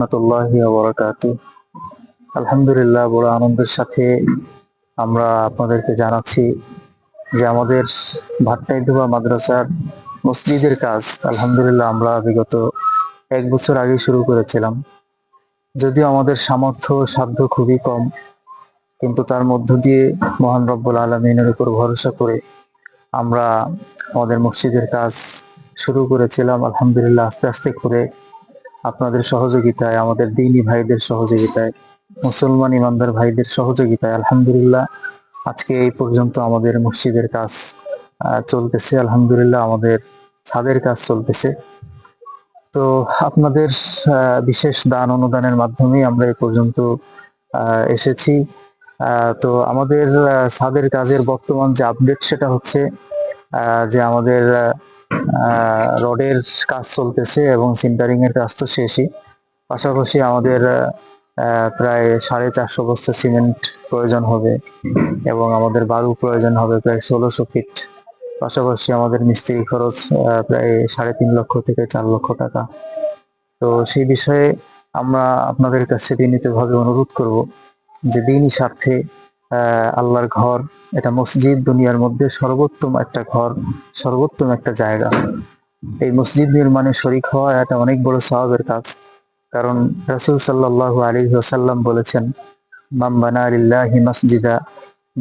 রাহমাতুল্লাহি ওয়া বারাকাতুহু। আলহামদুলিল্লাহ, বড় আনন্দের সাথে আমরা আপনাদেরকে জানাচ্ছি যে আমাদের ভাট্টাইদুবা মাদ্রাসার মসজিদের কাজ আলহামদুলিল্লাহ আমরা বিগত 1 বছর আগে শুরু করেছিলাম। যদিও আমাদের সামর্থ্য সাধ্য খুবই কম, কিন্তু তার মধ্য দিয়ে মহান রব্বুল আলামিনের উপর ভরসা করে আমরা আমাদের মসজিদের কাজ শুরু করেছিলাম। আলহামদুলিল্লাহ, আস্তে আস্তে করে আপনাদের সহযোগিতায়, আমাদের দ্বীনী ভাইদের সহযোগিতায়, মুসলমান ইমানদার ভাইদের সহযোগিতায় আলহামদুলিল্লাহ আজকে এই পর্যন্ত আমাদের মসজিদের কাজ চলতেছে। আলহামদুলিল্লাহ, আমাদের ছাদের কাজ চলতেছে। তো আপনাদের বিশেষ দান অনুদানের মাধ্যমে আমরা এই পর্যন্ত এসেছি। তো আমাদের ছাদের কাজের বর্তমান যে আপডেট, সেটা হচ্ছে যে আমাদের রডের কাজ চলতেছে এবং সিন্টারিং এর কাজ তো শেষই। পাশাপাশি আমাদের প্রায় 450 বস্তা সিমেন্ট প্রয়োজন হবে এবং আমাদের বালু প্রয়োজন হবে প্রায় 1600 ফিট। পাশাপাশি আমাদের মিস্ত্রি খরচ প্রায় 3.5 লক্ষ থেকে 4 লক্ষ টাকা। তো সেই বিষয়ে আমরা আপনাদের কাছে বিনীতভাবে অনুরোধ করব যে দ্বীনী স্বার্থে আল্লাহর ঘর, এটা মসজিদ দুনিয়ার মধ্যে সর্বোত্তম একটা ঘর, সর্বোত্তম একটা জায়গা। এই মসজিদ নির্মাণে শরীক হওয়া এটা অনেক বড় সওয়াবের কাজ। কারণ রাসূল সাল্লাল্লাহু আলাইহি ওয়াসাল্লাম বলেছেন, মান বানা লিল্লাহি মাসজিদা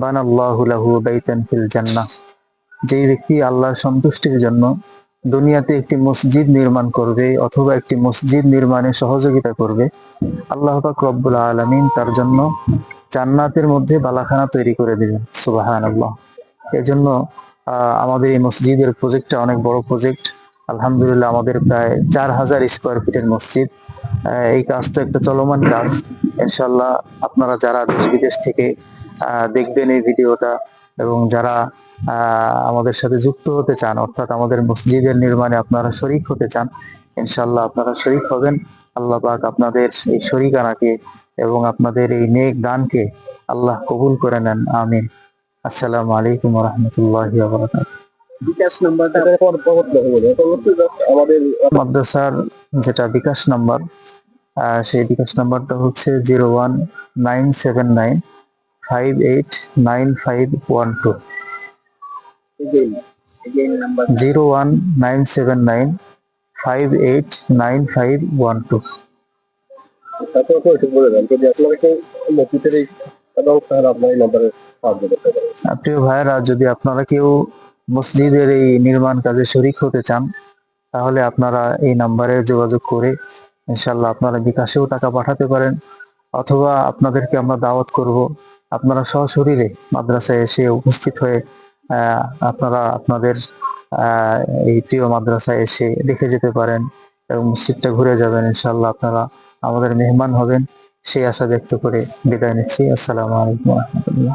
বানাল্লাহু লাহু বাইতান ফিল জান্নাহ। যেই ব্যক্তি আল্লাহর সন্তুষ্টির জন্য দুনিয়াতে একটি মসজিদ নির্মাণ করবে অথবা একটি মসজিদ নির্মাণে সহযোগিতা করবে, আল্লাহ পাক রব্বুল আলামিন তার জন্য জান্নাতের মধ্যে বালাখানা তৈরি করে দিবেন। সুবহানাল্লাহ। এজন্য আমাদের এই মসজিদের প্রজেক্টটা অনেক বড় প্রজেক্ট। আলহামদুলিল্লাহ, আমাদের প্রায় 4000 স্কোয়ার ফিটের মসজিদ। এই কাজ তো একটা চলমান কাজ। ইনশাআল্লাহ আপনারা যারা দেশ বিদেশ থেকে দেখবেন এই ভিডিওটা এবং যারা আমাদের সাথে যুক্ত হতে চান, অর্থাৎ আমাদের মসজিদের নির্মাণে আপনারা শরীক হতে চান, ইনশাআল্লাহ আপনারা শরীক হবেন। আল্লাহ পাক আপনাদের এই শরীকানাকে এবং আপনাদের এই নেক দানকে আল্লাহ কবুল করে নেন, আমিন। আসসালামু আলাইকুম ওয়া রাহমাতুল্লাহি ওয়া বারাকাতুহু। বিকাশ নাম্বারটা আমাদের মাদ্রাসার যেটা বিকাশ নাম্বার, সেই বিকাশ নাম্বারটা হচ্ছে 01979589512। 01979589512। প্রিয় ভাইয়েরা, যদি আপনারা কেউ মসজিদের এই নির্মাণ কাজে শরীক হতে চান, তাহলে আপনারা এই নাম্বারে যোগাযোগ করে ইনশাল্লাহ আপনারা বিকাশেও টাকা পাঠাতে পারেন, অথবা আপনাদেরকে আমরা দাওয়াত করব, আপনারা সশরীরে মাদ্রাসায় এসে উপস্থিত হয়ে আপনারা আপনাদের এই প্রিয় মাদ্রাসায় এসে দেখে যেতে পারেন এবং মসজিদটা ঘুরে যাবেন। ইনশাল্লাহ আপনারা আমাদের মেহমান হবেন, সেই আশা ব্যক্ত করে বিদায় নিচ্ছি। আসসালামু আলাইকুম ওয়া রাহমাতুল্লাহ।